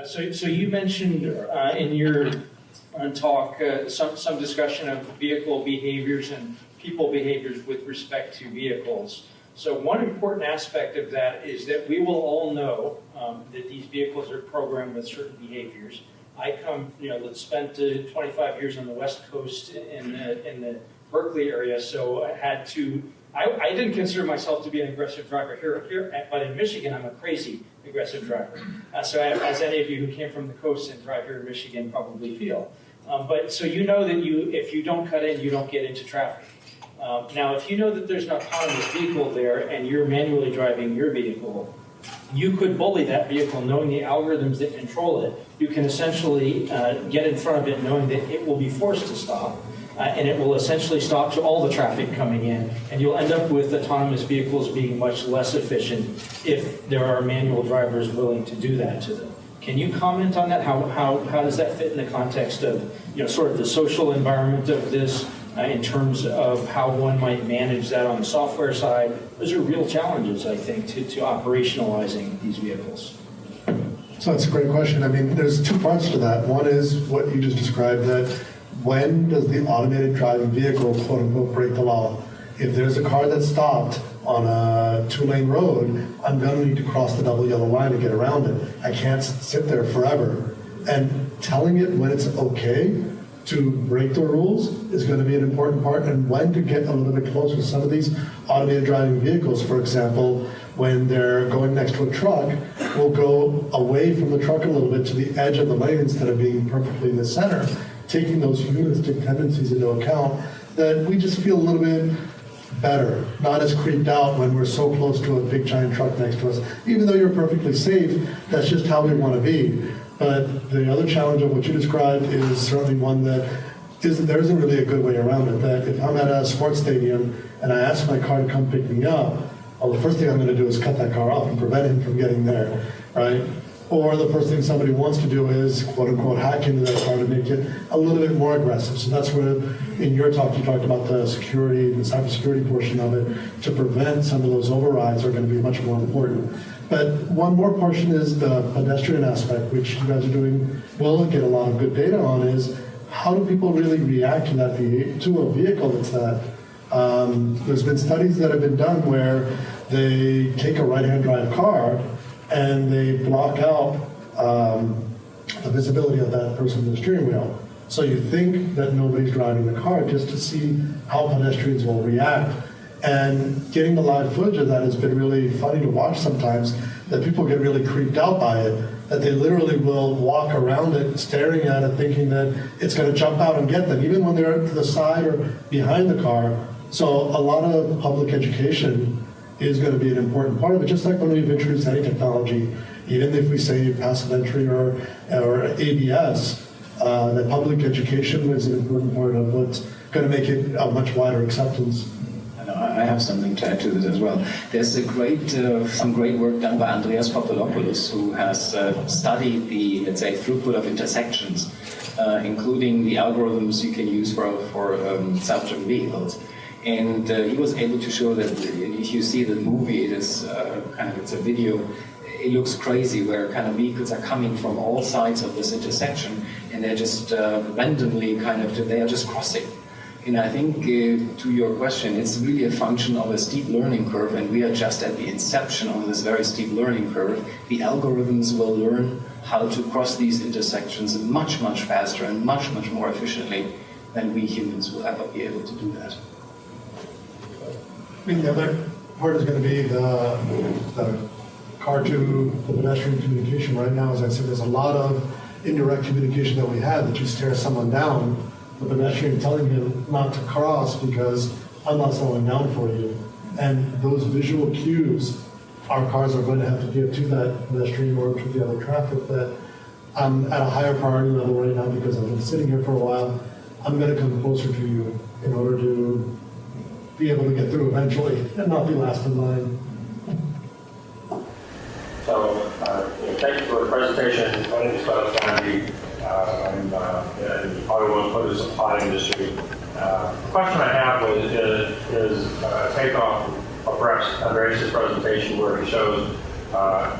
So you mentioned in your talk some discussion of vehicle behaviors and people behaviors with respect to vehicles. So one important aspect of that is that we will all know that these vehicles are programmed with certain behaviors. I come, spent 25 years on the West Coast in the Berkeley area, so I had to. I didn't consider myself to be an aggressive driver here, but in Michigan, I'm a crazy aggressive driver. So as any of you who came from the coast and drive here in Michigan probably feel. But so you know that if you don't cut in, you don't get into traffic. Now, if you know that there's an autonomous vehicle there and you're manually driving your vehicle, you could bully that vehicle knowing the algorithms that control it. You can essentially get in front of it knowing that it will be forced to stop. And it will essentially stop to all the traffic coming in, and you'll end up with autonomous vehicles being much less efficient if there are manual drivers willing to do that to them. Can you comment on that? How does that fit in the context of sort of the social environment of this in terms of how one might manage that on the software side? Those are real challenges, I think, to operationalizing these vehicles. So that's a great question. I mean, there's two parts to that. One is what you just described, that when does the automated driving vehicle, quote unquote, break the law? If there's a car that's stopped on a 2-lane road, I'm going to need to cross the double yellow line to get around it. I can't sit there forever. And telling it when it's okay to break the rules is going to be an important part, and when to get a little bit closer. Some of these automated driving vehicles, for example, when they're going next to a truck, will go away from the truck a little bit to the edge of the lane instead of being perfectly in the center, taking those humanistic tendencies into account, that we just feel a little bit better, not as creeped out when we're so close to a big giant truck next to us. Even though you're perfectly safe, that's just how we want to be. But the other challenge of what you described is certainly one that there isn't really a good way around it. That if I'm at a sports stadium and I ask my car to come pick me up, well, the first thing I'm going to do is cut that car off and prevent him from getting there, right? Or the first thing somebody wants to do is, quote unquote, hack into that car to make it a little bit more aggressive. So that's where, in your talk, you talked about the security, the cybersecurity portion of it, to prevent some of those overrides are going to be much more important. But one more portion is the pedestrian aspect, which you guys are doing well and get a lot of good data on, is how do people really react to that to a vehicle that's that. There's been studies that have been done where they take a right-hand drive car and they block out the visibility of that person in the steering wheel. So you think that nobody's driving the car just to see how pedestrians will react. And getting the live footage of that has been really funny to watch sometimes, that people get really creeped out by it, that they literally will walk around it, staring at it, thinking that it's going to jump out and get them, even when they're to the side or behind the car. So a lot of public education is going to be an important part of it, just like when we've introduced any technology, even if we say passive entry or ABS, that public education is an important part of what's going to make it a much wider acceptance. I have something to add to this as well. There's some great work done by Andreas Papadopoulos, who has studied the, let's say, throughput of intersections, including the algorithms you can use for self-driven vehicles. And he was able to show that if you see the movie, it is it's a video. It looks crazy, where kind of vehicles are coming from all sides of this intersection, and they're just randomly they are just crossing. And I think to your question, it's really a function of a steep learning curve, and we are just at the inception of this very steep learning curve. The algorithms will learn how to cross these intersections much, much faster and much, much more efficiently than we humans will ever be able to do that. I mean, the other part is going to be the car to the pedestrian communication. Right now, as I said, there's a lot of indirect communication that we have, that you stare someone down, the pedestrian telling him not to cross because I'm not slowing down for you. And those visual cues our cars are going to have to give to that pedestrian or to the other traffic, that I'm at a higher priority level right now because I've been sitting here for a while. I'm going to come closer to you in order to be able to get through eventually and not be last in line. So, thank you for the presentation. My name is Scott Kennedy. I'm in the automotive motor supply industry. The question I have is a takeoff of perhaps Andreas' presentation, where he shows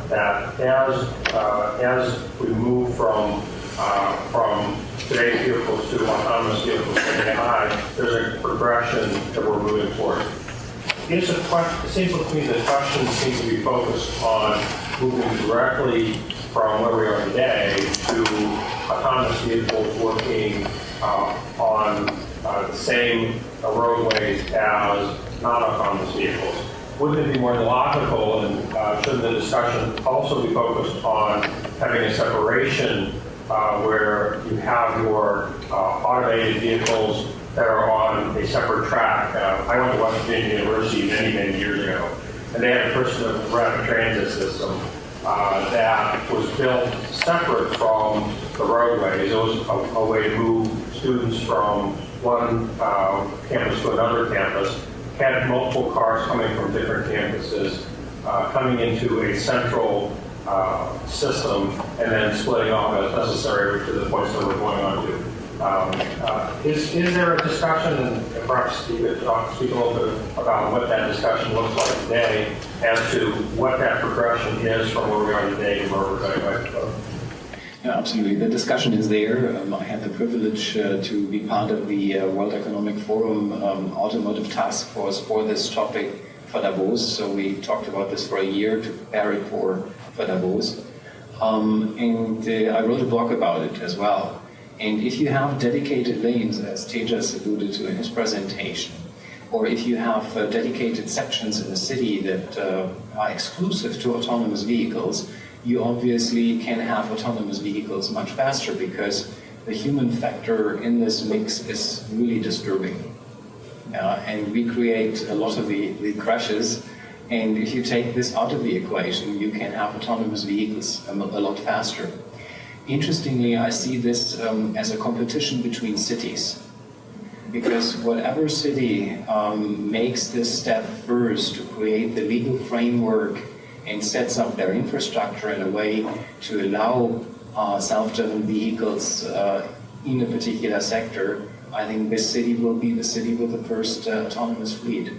that as we move from today's vehicles to autonomous vehicles and AI, there's a progression that we're moving toward. It seems to me the question seems to be focused on moving directly from where we are today to autonomous vehicles working on the same roadways as non-autonomous vehicles. Wouldn't it be more logical, and should the discussion also be focused on having a separation where you have your automated vehicles that are on a separate track? I went to West Virginia University many, many years ago, and they had a personal rapid transit system that was built separate from the roadways. It was a way to move students from one campus to another campus, had multiple cars coming from different campuses, coming into a central system, and then splitting off as necessary to the points that we're going on to. Is there a discussion, and perhaps you could speak a little bit about what that discussion looks like today as to what that progression is from where we are today to where we're going to go? Yeah, absolutely. The discussion is there. I had the privilege to be part of the World Economic Forum Automotive Task Force for this topic for Davos. So we talked about this for a year to prepare it for Davos. And I wrote a blog about it as well. And if you have dedicated lanes, as Tejas alluded to in his presentation, or if you have dedicated sections in the city that are exclusive to autonomous vehicles, you obviously can have autonomous vehicles much faster because the human factor in this mix is really disturbing. And we create a lot of the crashes. And if you take this out of the equation, you can have autonomous vehicles a lot faster. Interestingly, I see this as a competition between cities, because whatever city makes this step first to create the legal framework and sets up their infrastructure in a way to allow self-driven vehicles in a particular sector, I think this city will be the city with the first autonomous fleet.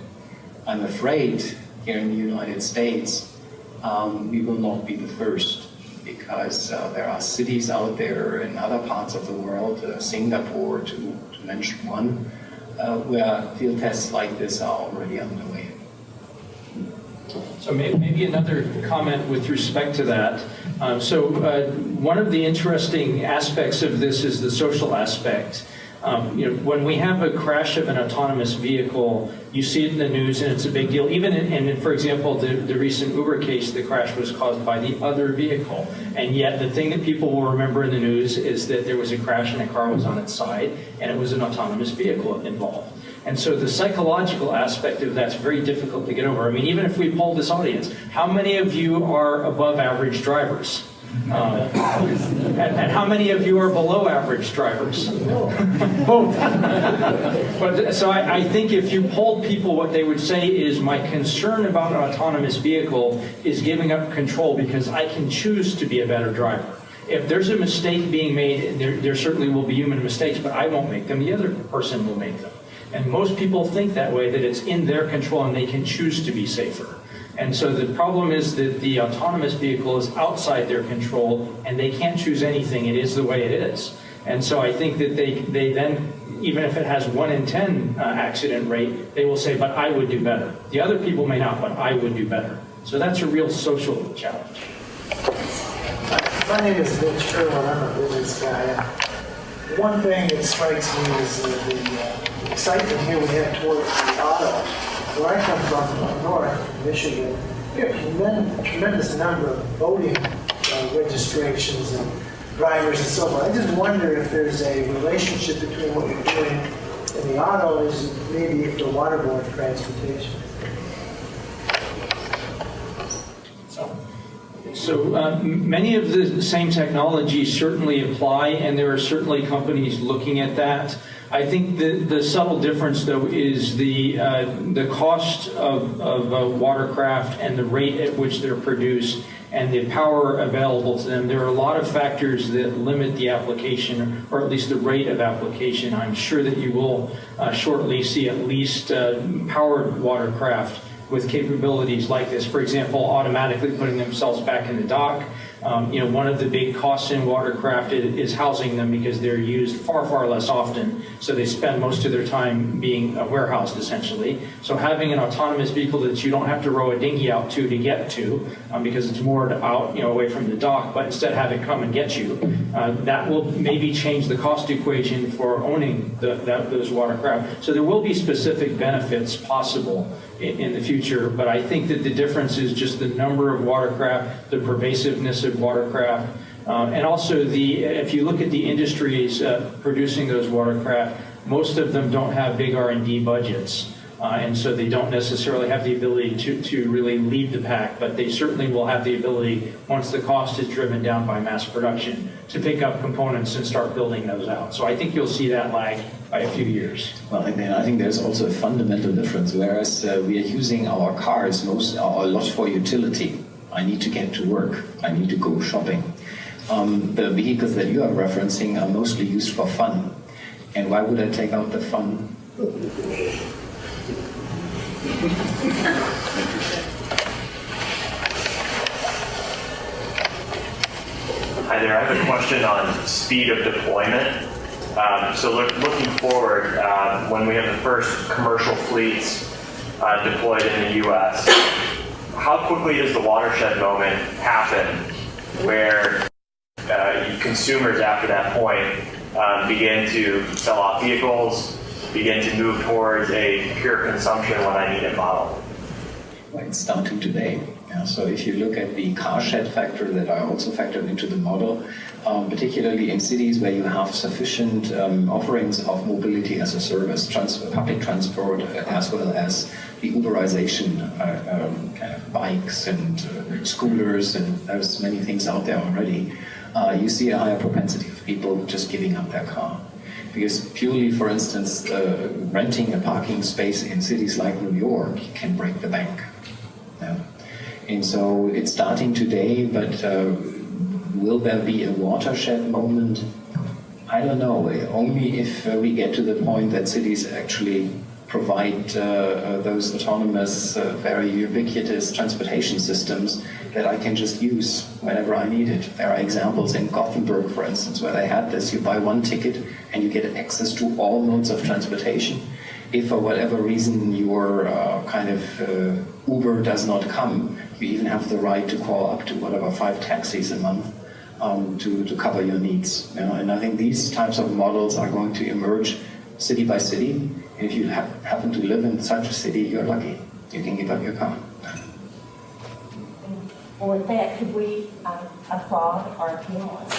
I'm afraid here in the United States, we will not be the first, because there are cities out there in other parts of the world, Singapore to mention one, where field tests like this are already underway. So maybe another comment with respect to that. One of the interesting aspects of this is the social aspect. When we have a crash of an autonomous vehicle, you see it in the news and it's a big deal. Even in for example, the recent Uber case, the crash was caused by the other vehicle. And yet the thing that people will remember in the news is that there was a crash and a car was on its side and it was an autonomous vehicle involved. And so the psychological aspect of that's very difficult to get over. I mean, even if we poll this audience, how many of you are above average drivers? And how many of you are below average drivers? Both. But so I think if you polled people, what they would say is, my concern about an autonomous vehicle is giving up control because I can choose to be a better driver. If there's a mistake being made, there certainly will be human mistakes, but I won't make them. The other person will make them. And most people think that way, that it's in their control and they can choose to be safer. And so the problem is that the autonomous vehicle is outside their control and they can't choose anything. It is the way it is. And so I think that they then, even if it has 1 in 10 accident rate, they will say, but I would do better. The other people may not, but I would do better. So that's a real social challenge. My name is Mitch Irwin. I'm a business guy. One thing that strikes me is the excitement here we have towards the auto. Where I come from, north Michigan, we have a tremendous number of voting registrations and drivers and so forth. I just wonder if there's a relationship between what you're doing in the auto as maybe the waterborne transportation. So many of the same technologies certainly apply, and there are certainly companies looking at that. I think the subtle difference, though, is the cost of watercraft and the rate at which they're produced and the power available to them. There are a lot of factors that limit the application, or at least the rate of application. I'm sure that you will shortly see at least powered watercraft with capabilities like this. For example, automatically putting themselves back in the dock. One of the big costs in watercraft is housing them because they're used far, far less often. So they spend most of their time being warehoused, essentially. So having an autonomous vehicle that you don't have to row a dinghy out to get to, because it's moored out, away from the dock, but instead have it come and get you, that will maybe change the cost equation for owning those watercraft. So there will be specific benefits possible in the future, but I think that the difference is just the number of watercraft, the pervasiveness of watercraft, and also if you look at the industries producing those watercraft, most of them don't have big R&D budgets. And so they don't necessarily have the ability to really lead the pack, but they certainly will have the ability, once the cost is driven down by mass production, to pick up components and start building those out. So I think you'll see that lag by a few years. Well, I think there's also a fundamental difference. Whereas we are using our cars a lot for utility. I need to get to work. I need to go shopping. The vehicles that you are referencing are mostly used for fun. And why would I take out the fun? Hi there, I have a question on speed of deployment. Looking forward, when we have the first commercial fleets deployed in the U.S., how quickly does the watershed moment happen where consumers after that point begin to sell off vehicles, begin to move towards a pure consumption when I need it model? Well, it's starting today. So if you look at the car shed factor that I also factored into the model, particularly in cities where you have sufficient offerings of mobility as a service, public transport, as well as the Uberization, kind of bikes and scooters, and there's many things out there already, you see a higher propensity of people just giving up their car. Because purely, for instance, renting a parking space in cities like New York can break the bank. Yeah. And so it's starting today, but will there be a watershed moment? I don't know. Only if we get to the point that cities actually provide those autonomous, very ubiquitous transportation systems that I can just use whenever I need it. There are examples in Gothenburg, for instance, where they had this. You buy one ticket and you get access to all modes of transportation. If for whatever reason your Uber does not come, you even have the right to call up to 5 taxis a month to cover your needs. And I think these types of models are going to emerge city by city. And if you happen to live in such a city, you're lucky. You can give up your car. Well, with that, could we applaud our panelists?